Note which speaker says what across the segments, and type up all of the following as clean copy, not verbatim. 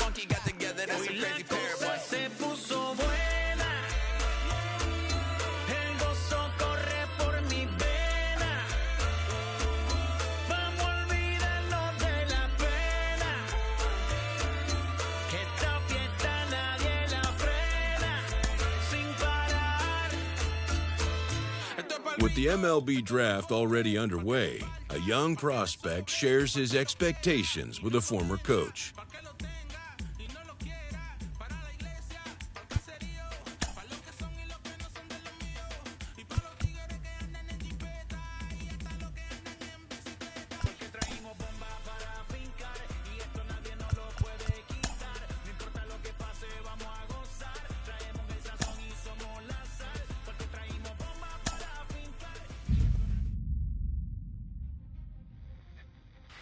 Speaker 1: funky got together, that's a crazy pair.
Speaker 2: Se puso buena. El gozo corre por mi vena. Vamos a olvidarnos de la pena. Que esta fiesta nadie la frena. Sin parar.
Speaker 3: With the MLB draft already underway, a young prospect shares his expectations with a former coach.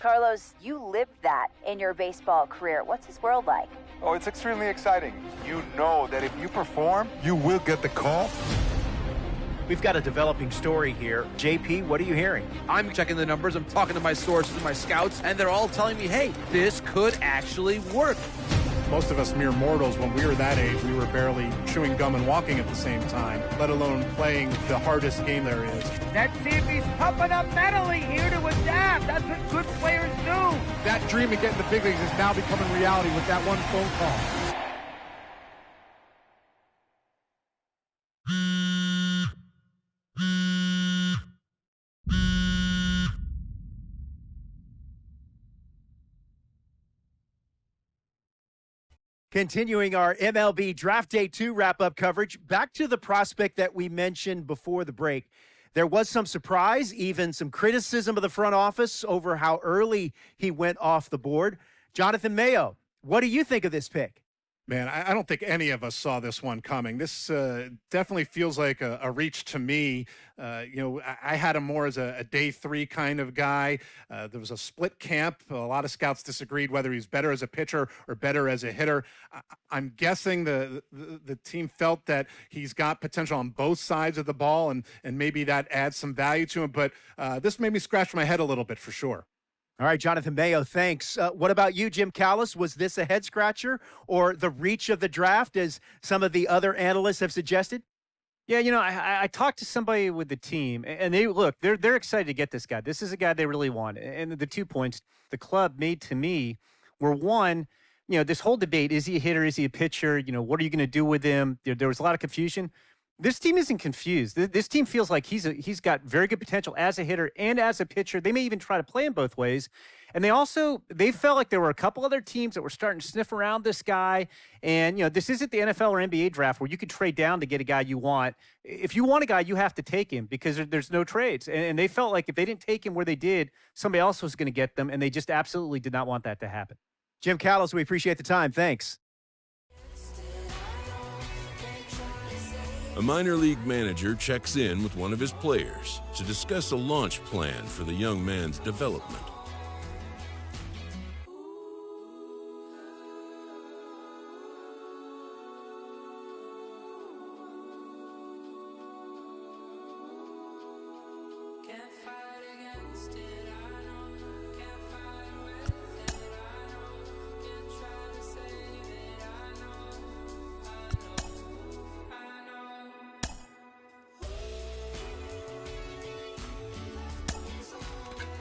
Speaker 4: Carlos, you lived that in your baseball career. What's his world like?
Speaker 5: Oh, it's extremely exciting. You know that if you perform, you will get the call.
Speaker 6: We've got a developing story here. JP, what are you hearing?
Speaker 7: I'm checking the numbers. I'm talking to my sources and my scouts, and they're all telling me, hey, this could actually work.
Speaker 8: Most of us mere mortals, when we were that age, we were barely chewing gum and walking at the same time, let alone playing the hardest game there is.
Speaker 9: Let's see if he's pumping up mentally here to adapt. That's what good players do.
Speaker 8: That dream of getting the big leagues is now becoming reality with that one phone call.
Speaker 6: Continuing our MLB Draft Day 2 wrap-up coverage, back to the prospect that we mentioned before the break. There was some surprise, even some criticism of the front office over how early he went off the board. Jonathan Mayo, what do you think of this pick?
Speaker 8: Man, I don't think any of us saw this one coming. This definitely feels like a reach to me. I had him more as a day 3 kind of guy. There was a split camp. A lot of scouts disagreed whether he's better as a pitcher or better as a hitter. I'm guessing the team felt that he's got potential on both sides of the ball, and maybe that adds some value to him. But this made me scratch my head a little bit for sure.
Speaker 6: All right, Jonathan Mayo, thanks. What about you, Jim Callis? Was this a head-scratcher or the reach of the draft, as some of the other analysts have suggested?
Speaker 10: Yeah, I talked to somebody with the team, and they're excited to get this guy. This is a guy they really want. And the 2 points the club made to me were, one, this whole debate, is he a hitter, is he a pitcher? What are you going to do with him? There was a lot of confusion. This team isn't confused. This team feels like he's got very good potential as a hitter and as a pitcher. They may even try to play him both ways. And they felt like there were a couple other teams that were starting to sniff around this guy. And, this isn't the NFL or NBA draft where you can trade down to get a guy you want. If you want a guy, you have to take him because there's no trades. And they felt like if they didn't take him where they did, somebody else was going to get them. And they just absolutely did not want that to happen.
Speaker 6: Jim Callis, we appreciate the time. Thanks.
Speaker 3: A minor league manager checks in with one of his players to discuss a launch plan for the young man's development.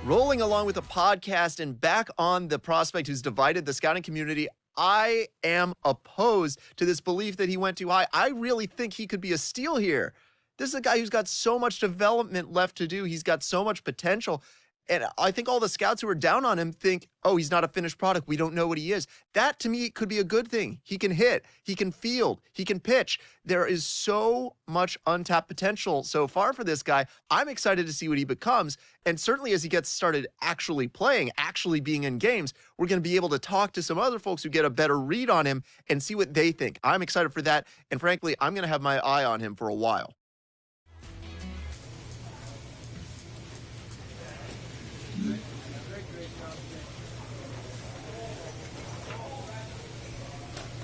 Speaker 11: Rolling along with the podcast and back on the prospect who's divided the scouting community, I am opposed to this belief that he went too high. I really think he could be a steal here. This is a guy who's got so much development left to do. He's got so much potential. And I think all the scouts who are down on him think, oh, he's not a finished product. We don't know what he is. That, to me, could be a good thing. He can hit. He can field. He can pitch. There is so much untapped potential so far for this guy. I'm excited to see what he becomes. And certainly as he gets started actually playing, actually being in games, we're going to be able to talk to some other folks who get a better read on him and see what they think. I'm excited for that. And frankly, I'm going to have my eye on him for a while.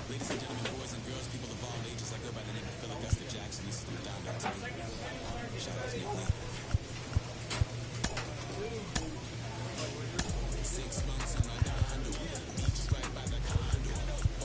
Speaker 12: Ladies and gentlemen, boys and girls, people of all ages, I go by the name of Philip Jackson. This is the Down That Team. Shout out to Nick Lee. 6 months in my condo, beach right by the condo.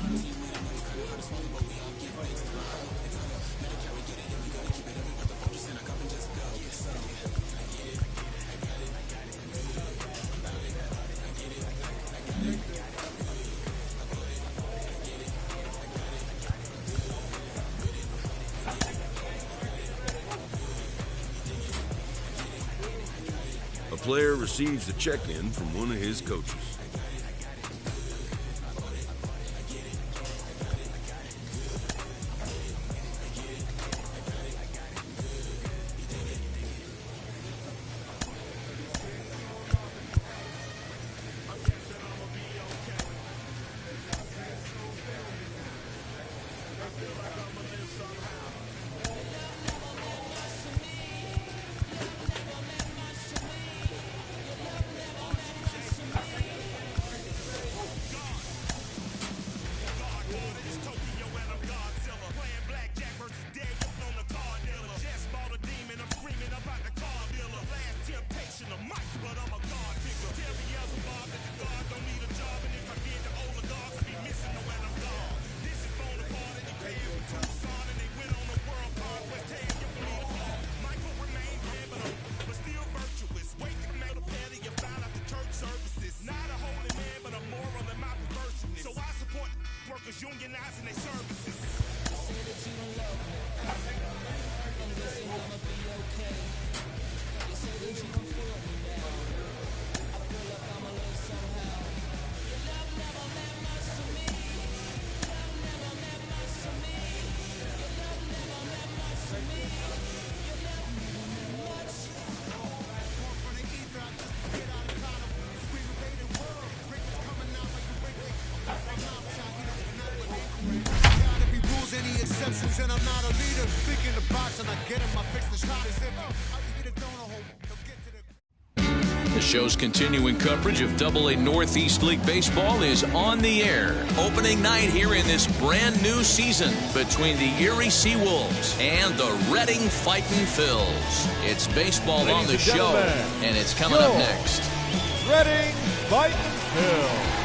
Speaker 3: A player receives a check-in from one of his coaches.
Speaker 13: And I'm not a leader. Thinking the box and I get him. I fix the shot as if I get a donut hole.
Speaker 14: The show's continuing coverage of AA Northeast League Baseball is on the air. Opening night here in this brand new season between the Erie Seawolves and the Reading Fightin' Phils. It's baseball on the show, and it's coming up next.
Speaker 15: Reading Fightin' Phils.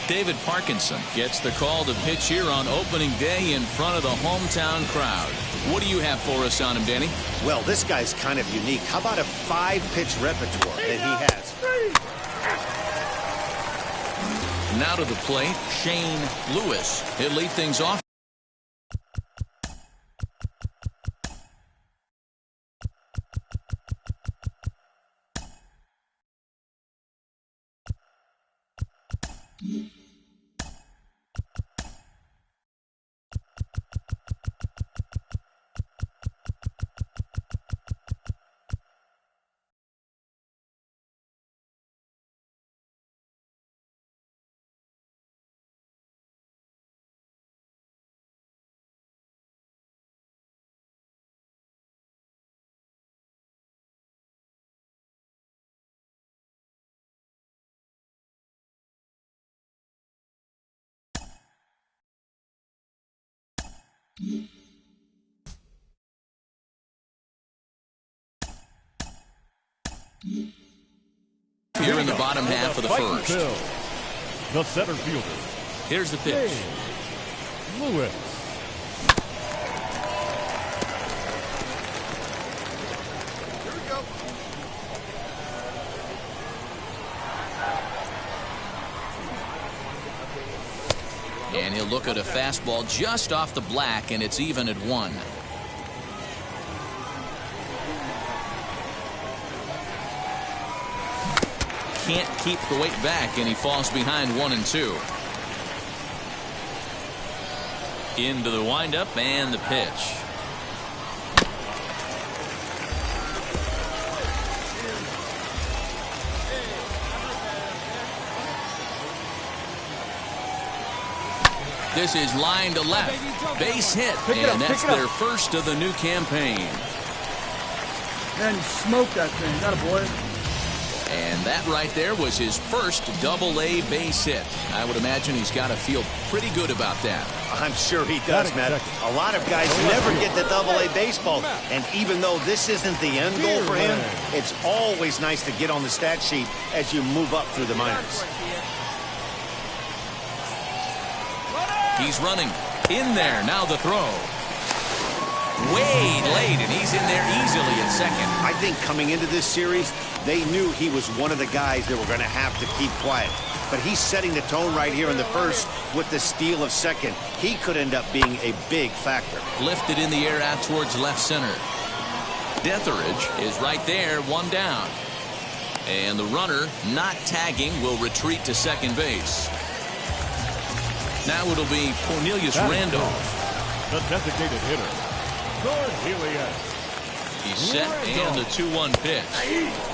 Speaker 14: David Parkinson gets the call to pitch here on opening day in front of the hometown crowd. What do you have for us on him, Danny?
Speaker 16: Well, this guy's kind of unique. How about a 5-pitch repertoire that he has?
Speaker 14: Now to the plate, Shane Lewis. He'll lead things off. Here in the bottom half of the first.
Speaker 15: The center fielder.
Speaker 14: Here's the pitch.
Speaker 15: Lewis.
Speaker 11: Here we go.
Speaker 14: And he'll look at a fastball just off the black, and it's even at 1. Can't keep the weight back, and he falls behind 1-2. Into the windup and the pitch. This is line to left. Base hit, and that's their first of the new campaign.
Speaker 17: Man, you smoked that thing. Got a boy.
Speaker 14: And that right there was his first double-A base hit. I would imagine he's got to feel pretty good about that.
Speaker 16: I'm sure he does, Matt. A lot of guys never get to double-A baseball. And even though this isn't the end goal for him, it's always nice to get on the stat sheet as you move up through the minors.
Speaker 14: He's running. In there. Now the throw. Way late, and he's in there easily at second.
Speaker 16: I think coming into this series, they knew he was one of the guys that were going to have to keep quiet. But he's setting the tone right here in the first with the steal of second. He could end up being a big factor.
Speaker 14: Lifted in the air out towards left center. Detheridge is right there, one down. And the runner, not tagging, will retreat to second base. Now it'll be Cornelius Randolph.
Speaker 15: The designated hitter, Cornelius.
Speaker 14: He's set, and the 2-1 pitch.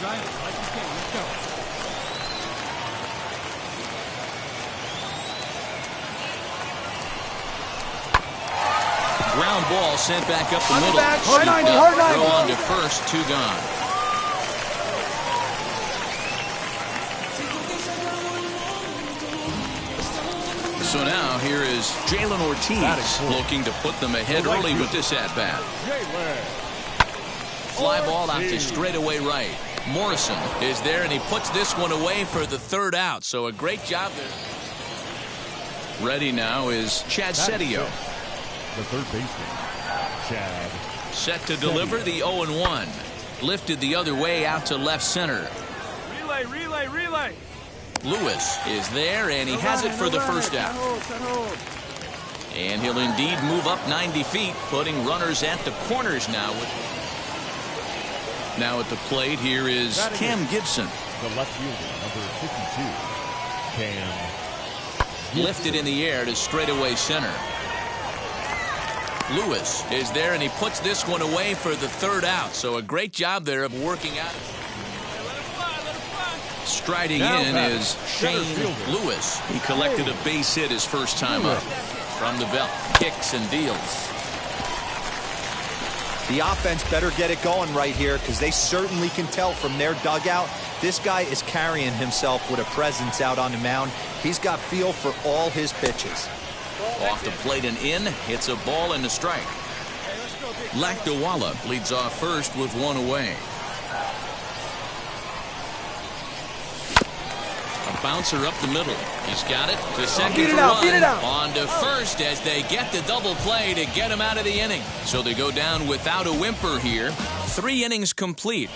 Speaker 15: Drive it like you can. Let's go.
Speaker 14: Ground ball sent back up the
Speaker 9: On the
Speaker 14: middle.
Speaker 9: back, hard
Speaker 14: Scooped
Speaker 9: 90,
Speaker 14: up.
Speaker 9: hard 90.
Speaker 14: Throw on to first, 2 gone. So now here is Jalen Ortiz looking to put them ahead early with this at-bat. Fly ball out to straightaway right. Morrison is there, and he puts this one away for the 3rd out. So a great job there. Ready now is Chad Setio.
Speaker 15: The third baseman, Chad.
Speaker 14: Set to deliver the 0-1. Lifted the other way out to left center.
Speaker 9: Relay, relay, relay.
Speaker 14: Lewis is there, and he has it for the 1st out. And he'll indeed move up 90 feet, putting runners at the corners now. Now at the plate, here is Cam Gibson.
Speaker 15: The left fielder, number 52, Cam Gibson.
Speaker 14: Lifted in the air to straightaway center. Lewis is there, and he puts this one away for the 3rd out. So a great job there of working out. Striding in is Shane Lewis. He collected a base hit his first time up. From the belt, kicks and deals.
Speaker 17: The offense better get it going right here, because they certainly can tell from their dugout this guy is carrying himself with a presence out on the mound. He's got feel for all his pitches.
Speaker 14: Off the plate and in, hits a ball and a strike. Lakdawala leads off first with 1 away. A bouncer up the middle. He's got it to second for one. On to first as they get the double play to get him out of the inning. So they go down without a whimper here. 3 innings complete.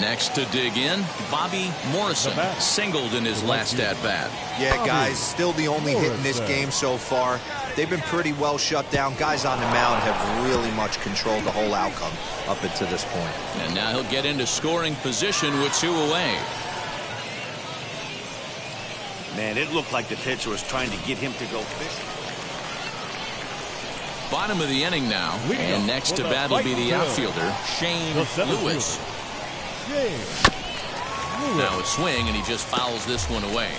Speaker 14: Next to dig in, Bobby Morrison singled in his last at-bat.
Speaker 17: Yeah, guys, still the only hit in this game so far. They've been pretty well shut down. Guys on the mound have really much controlled the whole outcome up until this point.
Speaker 14: And now he'll get into scoring position with 2 away.
Speaker 16: Man, it looked like the pitcher was trying to get him to go fishing.
Speaker 14: Bottom of the inning now. And next to bat will be the outfielder, Shane Lewis. Now a swing, and he just fouls this one away.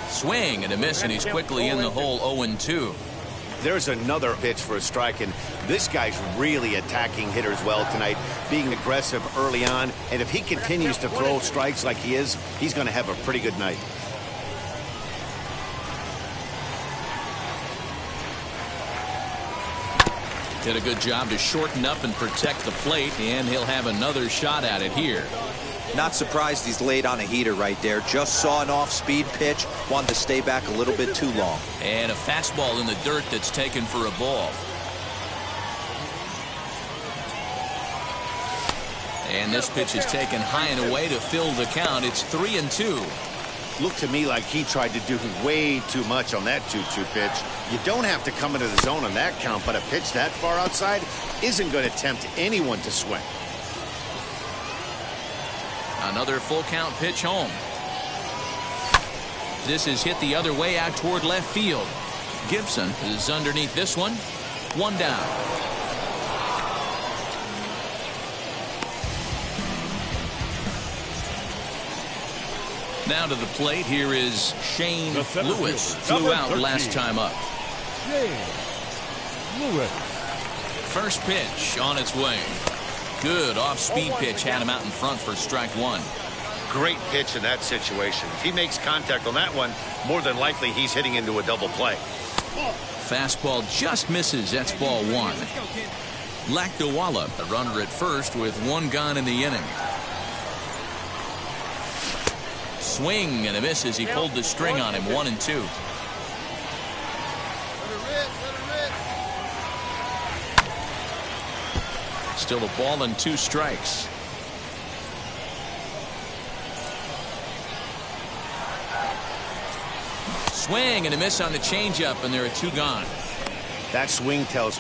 Speaker 14: Swing and a miss, and he's quickly in the hole 0-2.
Speaker 16: There's another pitch for a strike, and this guy's really attacking hitters well tonight, being aggressive early on, and if he continues to throw strikes like he is, he's going to have a pretty good night.
Speaker 14: Did a good job to shorten up and protect the plate, and he'll have another shot at it here.
Speaker 17: Not surprised he's laid on a heater right there. Just saw an off-speed pitch, wanted to stay back a little bit too long.
Speaker 14: And a fastball in the dirt that's taken for a ball. And this pitch is taken high and away to fill the count. It's 3-2.
Speaker 16: Looked to me like he tried to do way too much on that 2-2 pitch. You don't have to come into the zone on that count, but a pitch that far outside isn't going to tempt anyone to swing.
Speaker 14: Another full count pitch home. This is hit the other way out toward left field. Gibson is underneath this one. 1 down. Now to the plate, here is Shane Lewis. Flew out last time up.
Speaker 15: Lewis.
Speaker 14: First pitch on its way. Good off-speed pitch, had him out in front for strike 1.
Speaker 16: Great pitch in that situation. If he makes contact on that one, more than likely he's hitting into a double play.
Speaker 14: Fastball just misses. That's ball 1. Lakdawala, the runner at first with 1 gone in the inning. Swing and a miss as he pulled the string on him. 1-2. Still a ball and 2 strikes. Swing and a miss on the changeup, and there are 2 gone.
Speaker 16: That swing tells